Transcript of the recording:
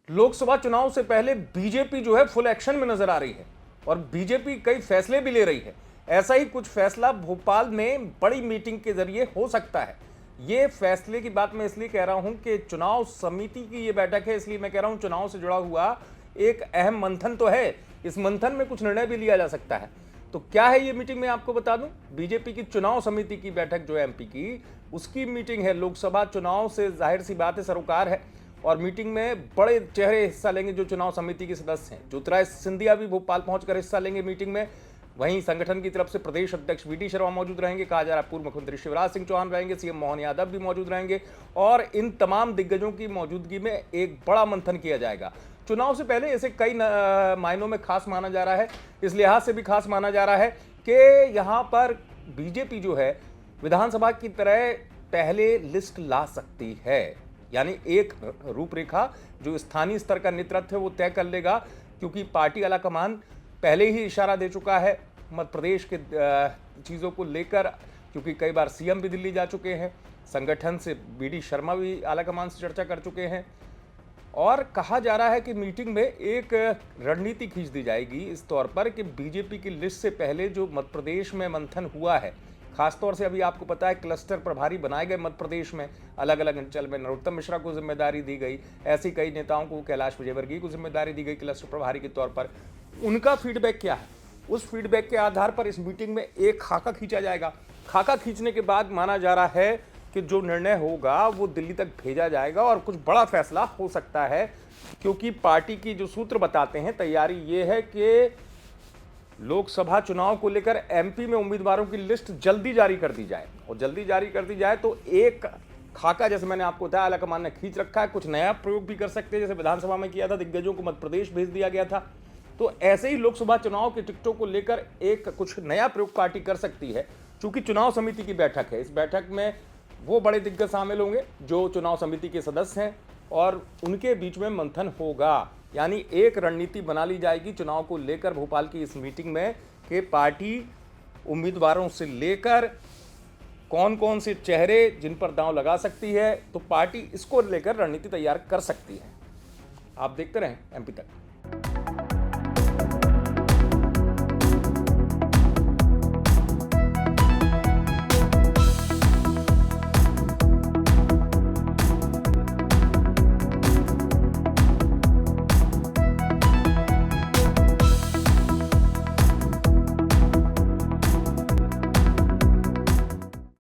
लोकसभा चुनाव से पहले बीजेपी जो है फुल एक्शन में नजर आ रही है और बीजेपी कई फैसले भी ले रही है। ऐसा ही कुछ फैसला भोपाल में बड़ी मीटिंग के जरिए हो सकता है। ये फैसले की बात मैं इसलिए कह रहा हूं कि चुनाव समिति की ये बैठक है, इसलिए मैं कह रहा हूं चुनाव से जुड़ा हुआ एक अहम मंथन तो है। इस मंथन में कुछ निर्णय भी लिया जा सकता है। तो क्या है ये मीटिंग, मैं आपको बता दूं। बीजेपी की चुनाव समिति की बैठक जो है एमपी की, उसकी मीटिंग है। लोकसभा चुनाव से जाहिर सी बात है सरोकार है और मीटिंग में बड़े चेहरे हिस्सा लेंगे जो चुनाव समिति के सदस्य हैं। ज्योतिरादित्य सिंधिया भी भोपाल पहुंचकर हिस्सा लेंगे मीटिंग में। वहीं संगठन की तरफ से प्रदेश अध्यक्ष वीडी शर्मा मौजूद रहेंगे, कहा जा रहा है पूर्व मुख्यमंत्री शिवराज सिंह चौहान रहेंगे, सीएम मोहन यादव भी मौजूद रहेंगे और इन तमाम दिग्गजों की मौजूदगी में एक बड़ा मंथन किया जाएगा। चुनाव से पहले इसे कई मायनों में खास माना जा रहा है। इस लिहाज से भी खास माना जा रहा है कि यहाँ पर बीजेपी जो है विधानसभा की तरह पहले लिस्ट ला सकती है, यानी एक रूपरेखा जो स्थानीय स्तर का नेतृत्व है वो तय कर लेगा, क्योंकि पार्टी आलाकमान पहले ही इशारा दे चुका है मध्य प्रदेश के चीज़ों को लेकर, क्योंकि कई बार सीएम भी दिल्ली जा चुके हैं, संगठन से वीडी शर्मा भी आलाकमान से चर्चा कर चुके हैं और कहा जा रहा है कि मीटिंग में एक रणनीति खींच दी जाएगी इस तौर पर कि बीजेपी की लिस्ट से पहले जो मध्य प्रदेश में मंथन हुआ है, खासतौर से अभी आपको पता है क्लस्टर प्रभारी बनाए गए मध्य प्रदेश में, अलग अलग अंचल में नरोत्तम मिश्रा को जिम्मेदारी दी गई, ऐसी कई नेताओं को, कैलाश विजयवर्गीय को जिम्मेदारी दी गई क्लस्टर प्रभारी के तौर पर। उनका फीडबैक क्या है, उस फीडबैक के आधार पर इस मीटिंग में एक खाका खींचा जाएगा। खाका खींचने के बाद माना जा रहा है कि जो निर्णय होगा वो दिल्ली तक भेजा जाएगा और कुछ बड़ा फैसला हो सकता है, क्योंकि पार्टी की जो सूत्र बताते हैं तैयारी ये है कि लोकसभा चुनाव को लेकर एमपी में उम्मीदवारों की लिस्ट जल्दी जारी कर दी जाए और जल्दी जारी कर दी जाए तो एक खाका, जैसे मैंने आपको बताया, आलाकमान ने खींच रखा है। कुछ नया प्रयोग भी कर सकते हैं, जैसे विधानसभा में किया था, दिग्गजों को मध्य प्रदेश भेज दिया गया था। तो ऐसे ही लोकसभा चुनाव के टिकटों को लेकर एक कुछ नया प्रयोग पार्टी कर सकती है। चूंकि चुनाव समिति की बैठक है, इस बैठक में वो बड़े दिग्गज शामिल होंगे जो चुनाव समिति के सदस्य हैं और उनके बीच में मंथन होगा, यानी एक रणनीति बना ली जाएगी चुनाव को लेकर भोपाल की इस मीटिंग में कि पार्टी उम्मीदवारों से लेकर कौन कौन से चेहरे जिन पर दांव लगा सकती है, तो पार्टी इसको लेकर रणनीति तैयार कर सकती है। आप देखते रहें एमपी तक।